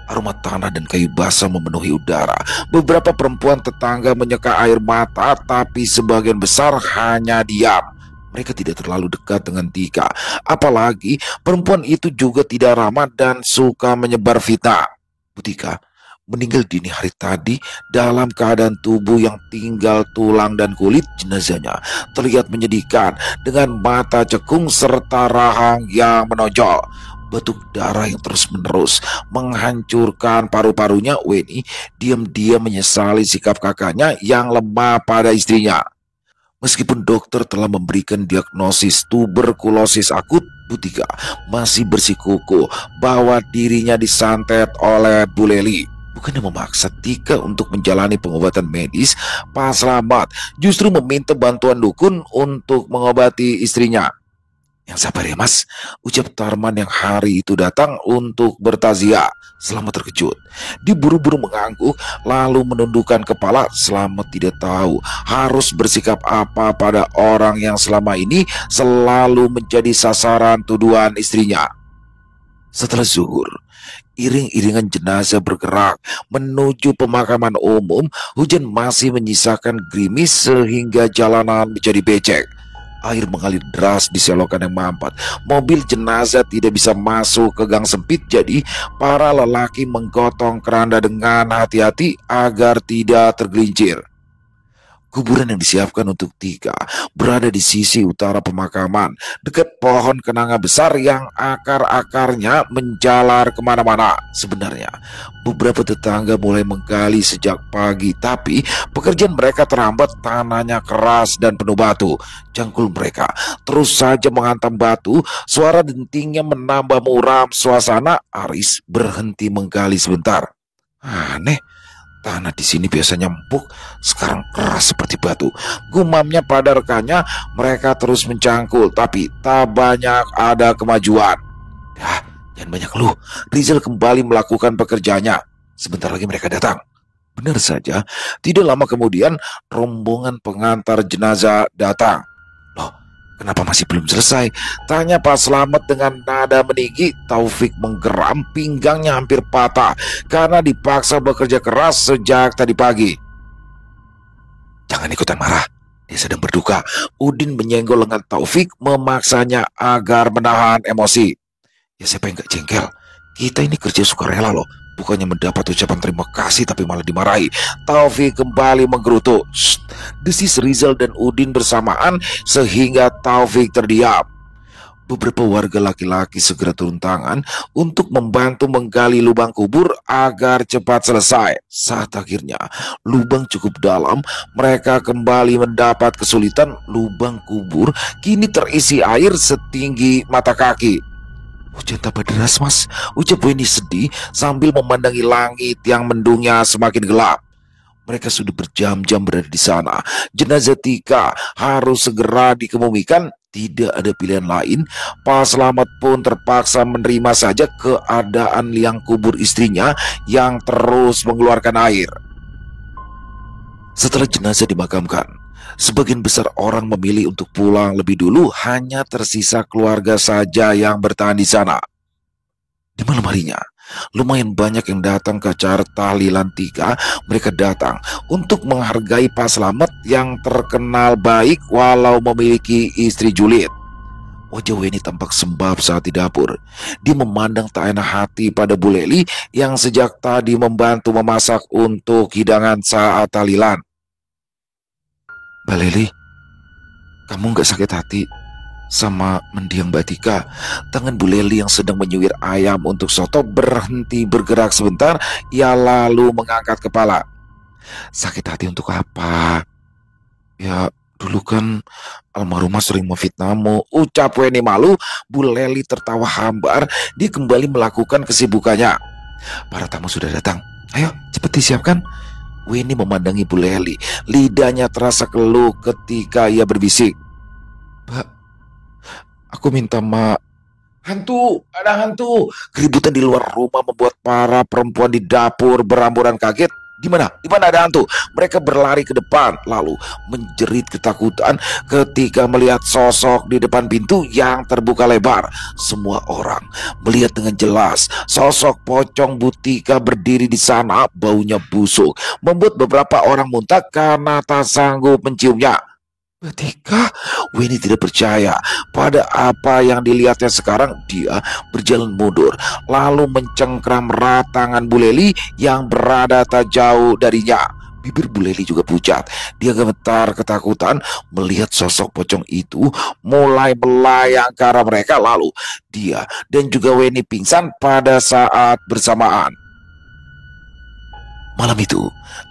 Aroma tanah dan kayu basah memenuhi udara. Beberapa perempuan tetangga menyeka air mata, tapi sebagian besar hanya diam. Mereka tidak terlalu dekat dengan Tika. Apalagi perempuan itu juga tidak ramah dan suka menyebar fitnah. Butika meninggal dini hari tadi dalam keadaan tubuh yang tinggal tulang dan kulit. Jenazahnya terlihat menyedihkan dengan mata cekung serta rahang yang menonjol. Batuk darah yang terus-menerus menghancurkan paru-parunya. Weni diam-diam menyesali sikap kakaknya yang lemah pada istrinya. Meskipun dokter telah memberikan diagnosis tuberkulosis akut, Butika masih bersikukuh bahwa dirinya disantet oleh Bu Leli. Bukannya memaksa Tika untuk menjalani pengobatan medis, Pak Slamet justru meminta bantuan dukun untuk mengobati istrinya. Yang sabar ya, Mas, ucap Tarman yang hari itu datang untuk bertaziah. Slamet terkejut. Dia buru-buru mengangguk lalu menundukkan kepala. Slamet tidak tahu harus bersikap apa pada orang yang selama ini selalu menjadi sasaran tuduhan istrinya. Setelah zuhur, iring-iringan jenazah bergerak menuju pemakaman umum. Hujan masih menyisakan gerimis sehingga jalanan menjadi becek. Air mengalir deras di selokan yang mampet. Mobil jenazah tidak bisa masuk ke gang sempit, jadi para lelaki menggotong keranda dengan hati-hati agar tidak tergelincir. Kuburan yang disiapkan untuk tiga berada di sisi utara pemakaman, dekat pohon kenanga besar yang akar-akarnya menjalar kemana-mana. Sebenarnya, beberapa tetangga mulai menggali sejak pagi, tapi pekerjaan mereka terhambat, tanahnya keras dan penuh batu. Cangkul mereka terus saja menghantam batu, suara dentingnya menambah muram suasana. Aris berhenti menggali sebentar. Aneh, tanah di sini biasanya empuk, sekarang keras seperti batu. Gumamnya pada rekannya, mereka terus mencangkul, tapi tak banyak ada kemajuan. Dah, jangan banyak keluh. Rizal kembali melakukan pekerjaannya. Sebentar lagi mereka datang. Benar saja, tidak lama kemudian rombongan pengantar jenazah datang. Loh, kenapa masih belum selesai? Tanya Pak Slamet dengan nada meninggi. Taufik menggeram, pinggangnya hampir patah karena dipaksa bekerja keras sejak tadi pagi. Jangan ikutan marah, dia sedang berduka. Udin menyenggol lengan Taufik, memaksanya agar menahan emosi. Ya siapa yang gak jengkel? Kita ini kerja sukarela loh. Bukannya mendapat ucapan terima kasih tapi malah dimarahi. Taufik kembali menggerutu. Desis Rizal dan Udin bersamaan sehingga Taufik terdiam. Beberapa warga laki-laki segera turun tangan untuk membantu menggali lubang kubur agar cepat selesai. Saat akhirnya lubang cukup dalam, mereka kembali mendapat kesulitan. Lubang kubur kini terisi air setinggi mata kaki. Hujan tambah deras, Mas, ucap Weni sedih sambil memandangi langit yang mendungnya semakin gelap. Mereka sudah berjam-jam berada di sana. Jenazah Tika harus segera dikebumikan. Tidak ada pilihan lain. Pak Slamet pun terpaksa menerima saja keadaan liang kubur istrinya yang terus mengeluarkan air. Setelah jenazah dimakamkan, sebagian besar orang memilih untuk pulang lebih dulu. Hanya tersisa keluarga saja yang bertahan di sana. Di malam harinya, lumayan banyak yang datang ke acara tahlilan Tika. Mereka datang untuk menghargai Pak Slamet yang terkenal baik walau memiliki istri julid. Wajah Weni tampak sembab saat di dapur. Dia memandang tak enak hati pada Bu Leli yang sejak tadi membantu memasak untuk hidangan saat tahlilan. Mbak Leli, kamu gak sakit hati sama mendiang Mbak Tika? Tangan Bu Leli yang sedang menyuir ayam untuk soto berhenti bergerak sebentar. Ia lalu mengangkat kepala. Sakit hati untuk apa? Ya, dulu kan almarhumah sering memfitnahmu, ucap Weni malu. Bu Leli tertawa hambar. Dia kembali melakukan kesibukannya. Para tamu sudah datang. Ayo, cepat disiapkan. Weni memandangi Bu Leli. Lidahnya terasa keluh ketika ia berbisik. Mbak, aku minta maaf. Hantu, ada hantu. Keributan di luar rumah membuat para perempuan di dapur beramburan kaget. Di mana? Di mana ada hantu? Mereka berlari ke depan, lalu menjerit ketakutan ketika melihat sosok di depan pintu yang terbuka lebar. Semua orang melihat dengan jelas sosok pocong Bu Tika berdiri di sana. Baunya busuk, membuat beberapa orang muntah karena tak sanggup menciumnya. Ketika Weni tidak percaya pada apa yang dilihatnya sekarang, dia berjalan mundur, lalu mencengkram erat tangan Bu Leli yang berada tak jauh darinya. Bibir Bu Leli juga pucat. Dia gemetar ketakutan melihat sosok pocong itu mulai melayang ke arah mereka. Lalu dia dan juga Weni pingsan pada saat bersamaan. Malam itu,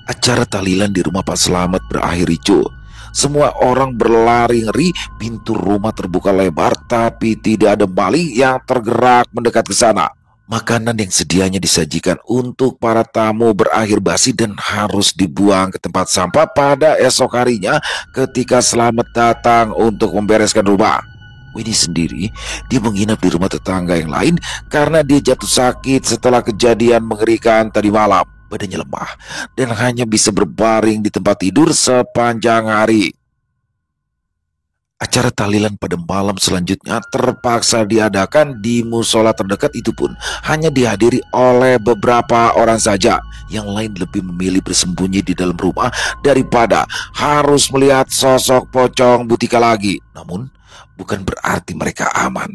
acara tahlilan di rumah Pak Slamet berakhir ricuh. Semua orang berlari ngeri. Pintu rumah terbuka lebar, tapi tidak ada maling yang tergerak mendekat ke sana. Makanan yang sedianya disajikan untuk para tamu berakhir basi dan harus dibuang ke tempat sampah pada esok harinya ketika Slamet datang untuk membereskan rumah. Weni sendiri, dia menginap di rumah tetangga yang lain karena dia jatuh sakit setelah kejadian mengerikan tadi malam. Badannya lemah dan hanya bisa berbaring di tempat tidur sepanjang hari. Acara tahlilan pada malam selanjutnya terpaksa diadakan di musola terdekat. Itu pun hanya dihadiri oleh beberapa orang saja. Yang lain lebih memilih bersembunyi di dalam rumah daripada harus melihat sosok pocong Bu Tika lagi. Namun bukan berarti mereka aman.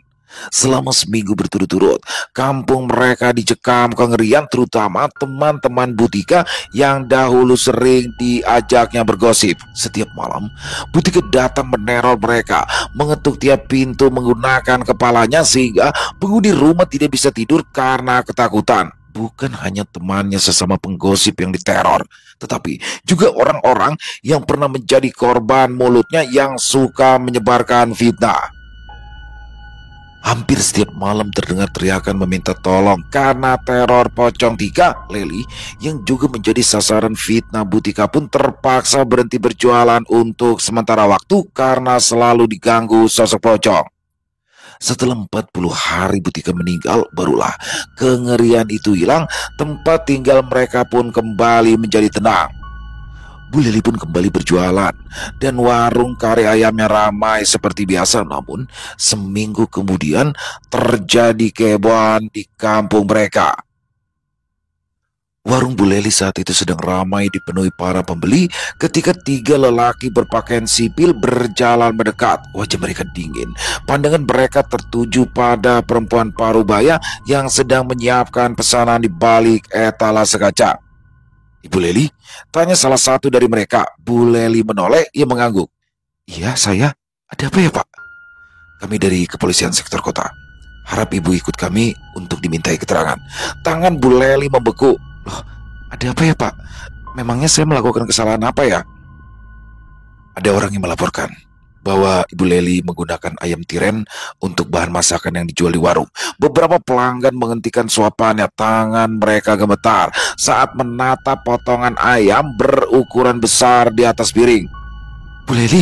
Selama seminggu berturut-turut, kampung mereka dicekam kengerian, terutama teman-teman Butika yang dahulu sering diajaknya bergosip. Setiap malam, Butika datang meneror mereka, mengetuk tiap pintu menggunakan kepalanya sehingga penghuni rumah tidak bisa tidur karena ketakutan. Bukan hanya temannya sesama penggosip yang diteror, tetapi juga orang-orang yang pernah menjadi korban mulutnya yang suka menyebarkan fitnah. Hampir setiap malam terdengar teriakan meminta tolong karena teror pocong tiga. Leli yang juga menjadi sasaran fitnah Butika pun terpaksa berhenti berjualan untuk sementara waktu karena selalu diganggu sosok pocong. Setelah 40 hari Butika meninggal, barulah kengerian itu hilang, tempat tinggal mereka pun kembali menjadi tenang. Bu Lili pun kembali berjualan dan warung kari ayamnya ramai seperti biasa. Namun seminggu kemudian terjadi kehebohan di kampung mereka. Warung Bu Leli saat itu sedang ramai dipenuhi para pembeli ketika tiga lelaki berpakaian sipil berjalan mendekat. Wajah mereka dingin. Pandangan mereka tertuju pada perempuan parubaya yang sedang menyiapkan pesanan di balik etalase kaca. Ibu Leli, tanya salah satu dari mereka. Bu Leli menoleh, ia mengangguk. Iya, saya. Ada apa ya, Pak? Kami dari kepolisian sektor kota. Harap ibu ikut kami untuk dimintai keterangan. Tangan Bu Leli membeku. Loh, ada apa ya, Pak? Memangnya saya melakukan kesalahan apa ya? Ada orang yang melaporkan bahwa Ibu Leli menggunakan ayam tiren untuk bahan masakan yang dijual di warung. Beberapa pelanggan menghentikan suapannya, tangan mereka gemetar saat menatap potongan ayam berukuran besar di atas piring. Bu Leli,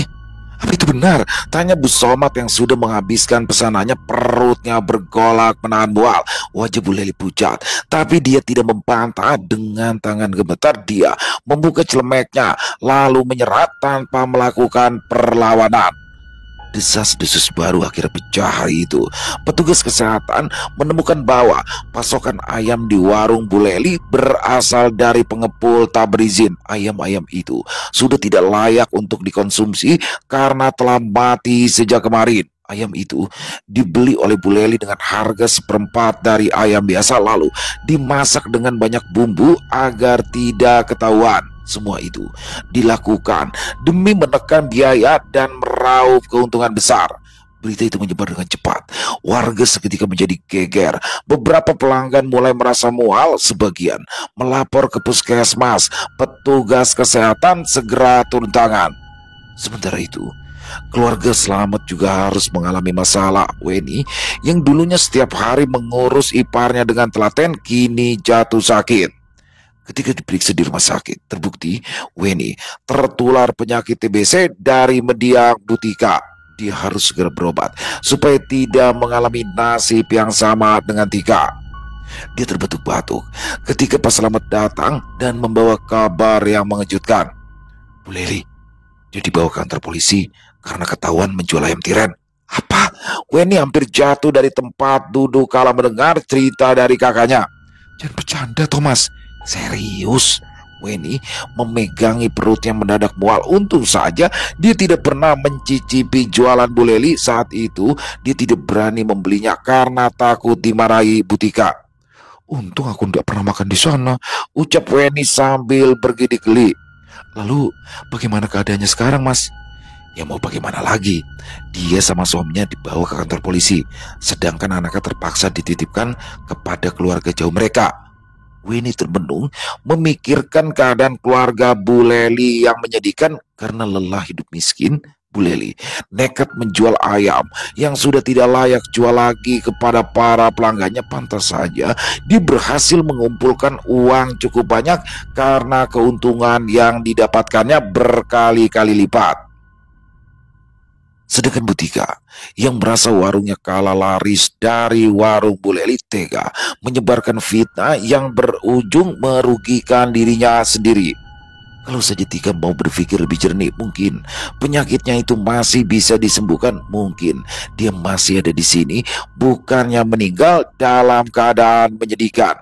apa itu benar? Tanya Bu Somat yang sudah menghabiskan pesanannya, perutnya bergolak menahan mual. Wajah Bu Leli pucat, tapi dia tidak membantah. Dengan tangan gemetar dia membuka celemeknya, lalu menyerat tanpa melakukan perlawanan. Desas-desus baru akhirnya pecah hari itu. Petugas kesehatan menemukan bahwa pasokan ayam di warung Bu Leli berasal dari pengepul tak berizin. Ayam-ayam itu sudah tidak layak untuk dikonsumsi karena telah mati sejak kemarin. Ayam itu dibeli oleh Bu Leli dengan harga seperempat dari ayam biasa, lalu dimasak dengan banyak bumbu agar tidak ketahuan. Semua itu dilakukan demi menekan biaya dan meraup keuntungan besar. Berita itu menyebar dengan cepat. Warga seketika menjadi geger. Beberapa pelanggan mulai merasa mual, sebagian melapor ke puskesmas. Petugas kesehatan segera turun tangan. Sementara itu, keluarga Selamat juga harus mengalami masalah. Weni yang dulunya setiap hari mengurus iparnya dengan telaten, kini jatuh sakit. Ketika diperiksa di rumah sakit, terbukti Weni tertular penyakit TBC dari mendiang Butika. Dia harus segera berobat supaya tidak mengalami nasib yang sama dengan Tika. Dia terbatuk-batuk ketika Pak Selamat datang dan membawa kabar yang mengejutkan. Bu Leli, dia dibawa ke kantor polisi karena ketahuan menjual ayam tiren. Apa? Weni hampir jatuh dari tempat duduk kala mendengar cerita dari kakaknya. Jangan bercanda, Thomas. Serius, Weni memegangi perutnya mendadak mual. Untung saja dia tidak pernah mencicipi jualan Bu Leli. Saat itu dia tidak berani membelinya karena takut dimarahi Butika. Untung aku tidak pernah makan di sana, ucap Weni sambil bergidik-geli. Lalu bagaimana keadaannya sekarang, Mas? Ya mau bagaimana lagi? Dia sama suaminya dibawa ke kantor polisi, sedangkan anaknya terpaksa dititipkan kepada keluarga jauh mereka. Weni termenung memikirkan keadaan keluarga Bu Leli yang menyedihkan. Karena lelah hidup miskin, Bu Leli nekat menjual ayam yang sudah tidak layak jual lagi kepada para pelanggannya. Pantas saja dia berhasil mengumpulkan uang cukup banyak karena keuntungan yang didapatkannya berkali-kali lipat. Sedangkan Butika yang merasa warungnya kalah laris dari warung Bu Leli tega menyebarkan fitnah yang berujung merugikan dirinya sendiri. Kalau saja Tika mau berpikir lebih jernih, mungkin penyakitnya itu masih bisa disembuhkan. Mungkin dia masih ada di sini, bukannya meninggal dalam keadaan menyedihkan.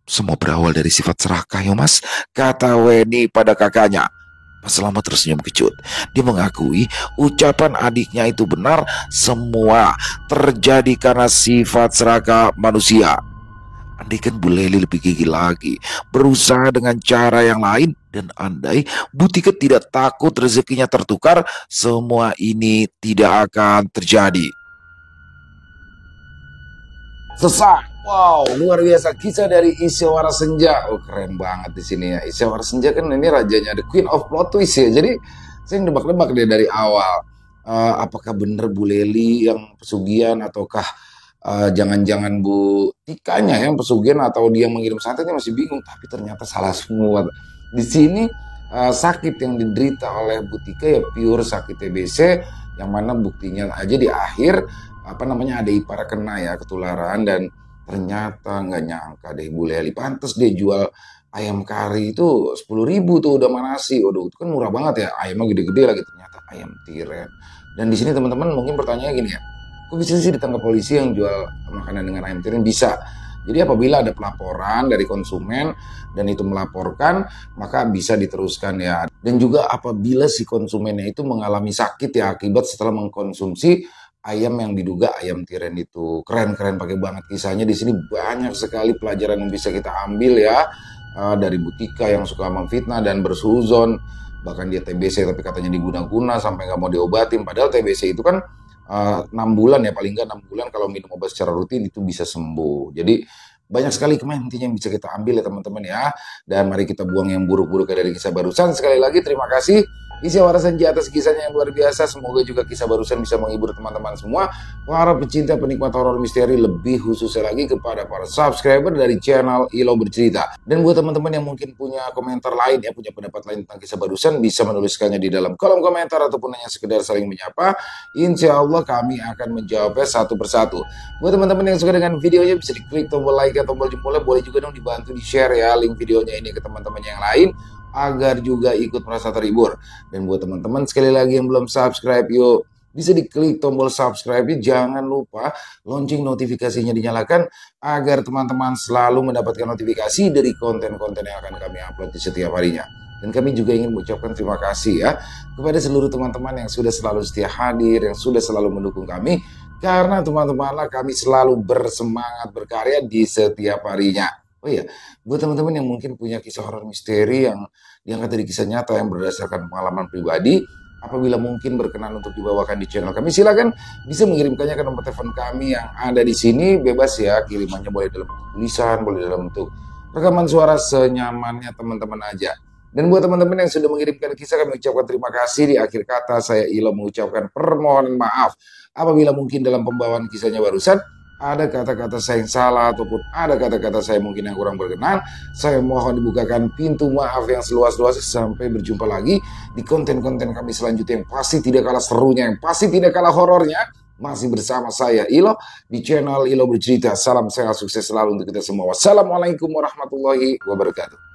Semua berawal dari sifat serakah ya, Mas, kata Weni pada kakaknya. Pak Selamat tersenyum kecut. Dia mengakui ucapan adiknya itu benar, semua terjadi karena sifat serakah manusia. Andaikan Bu Leli lebih gigih lagi, berusaha dengan cara yang lain, dan andai Bu Tika tidak takut rezekinya tertukar, semua ini tidak akan terjadi. Selesai. Wow, luar biasa kisah dari Isyawara Senja. Oh, keren banget di sini ya. Isyawara Senja kan ini rajanya, the Queen of Plot Twist ya. Jadi saya nebak-nebak deh dari awal. Apakah bener Bu Leli yang pesugihan ataukah jangan-jangan Bu Tikanya yang pesugihan atau dia yang mengirim santetnya, masih bingung. Tapi ternyata salah semua. Di sini sakit yang diderita oleh Bu Tika ya pure sakit TBC, yang mana buktinya aja di akhir ada ipar kena ya ketularan, dan ternyata nggak nyangka deh Bu Leli pantes dia jual ayam kari itu 10.000 tuh udah manasi. Waduh, itu kan murah banget ya, ayamnya gede-gede lagi, ternyata ayam tiren. Dan di sini teman-teman mungkin pertanyaannya gini ya, kok bisa sih ditangkap polisi yang jual makanan dengan ayam tiren? Bisa. Jadi apabila ada pelaporan dari konsumen dan itu melaporkan, maka bisa diteruskan ya. Dan juga apabila si konsumennya itu mengalami sakit ya akibat setelah mengkonsumsi ayam yang diduga ayam tiren itu. Keren-keren pakai banget kisahnya. Di sini banyak sekali pelajaran yang bisa kita ambil ya. Dari Bu Tika yang suka memfitnah dan bersuzon, bahkan dia TBC tapi katanya diguna-guna sampai nggak mau diobatin, padahal TBC itu kan 6 bulan ya, paling nggak 6 bulan kalau minum obat secara rutin itu bisa sembuh. Jadi banyak sekali intinya yang bisa kita ambil ya teman-teman ya. Dan mari kita buang yang buruk-buruk dari kisah barusan. Sekali lagi terima kasih Isyawara Senja atas kisahnya yang luar biasa. Semoga juga kisah barusan bisa menghibur teman-teman semua, para pecinta penikmat horor misteri, lebih khususnya lagi kepada para subscriber dari channel Ilo Bercerita. Dan buat teman-teman yang mungkin punya komentar lain ya, punya pendapat lain tentang kisah barusan, bisa menuliskannya di dalam kolom komentar ataupun hanya sekedar saling menyapa. Insya Allah kami akan menjawabnya satu persatu. Buat teman-teman yang suka dengan videonya, bisa diklik tombol like atau tombol jempolnya, boleh juga dong dibantu di share ya link videonya ini ke teman-teman yang lain, agar juga ikut merasa terhibur. Dan buat teman-teman sekali lagi yang belum subscribe, yuk bisa diklik tombol subscribe-nya, jangan lupa lonceng notifikasinya dinyalakan agar teman-teman selalu mendapatkan notifikasi dari konten-konten yang akan kami upload di setiap harinya. Dan kami juga ingin mengucapkan terima kasih ya kepada seluruh teman-teman yang sudah selalu setia hadir, yang sudah selalu mendukung kami, karena teman-temanlah kami selalu bersemangat berkarya di setiap harinya. Oh iya, buat teman-teman yang mungkin punya kisah horor misteri yang diangkat dari kisah nyata yang berdasarkan pengalaman pribadi, apabila mungkin berkenan untuk dibawakan di channel kami, silakan bisa mengirimkannya ke nomor telepon kami yang ada di sini. Bebas ya, kirimannya boleh dalam tulisan, boleh dalam bentuk rekaman suara, senyamannya teman-teman aja. Dan buat teman-teman yang sudah mengirimkan kisah, kami ucapkan terima kasih. Di akhir kata saya Ilo mengucapkan permohonan maaf apabila mungkin dalam pembawaan kisahnya barusan ada kata-kata saya yang salah ataupun ada kata-kata saya mungkin yang kurang berkenan. Saya mohon dibukakan pintu maaf yang seluas-luasnya. Sampai berjumpa lagi di konten-konten kami selanjutnya yang pasti tidak kalah serunya, yang pasti tidak kalah horornya. Masih bersama saya Ilo di channel Ilo Bercerita. Salam sehat, sukses selalu untuk kita semua. Wassalamualaikum warahmatullahi wabarakatuh.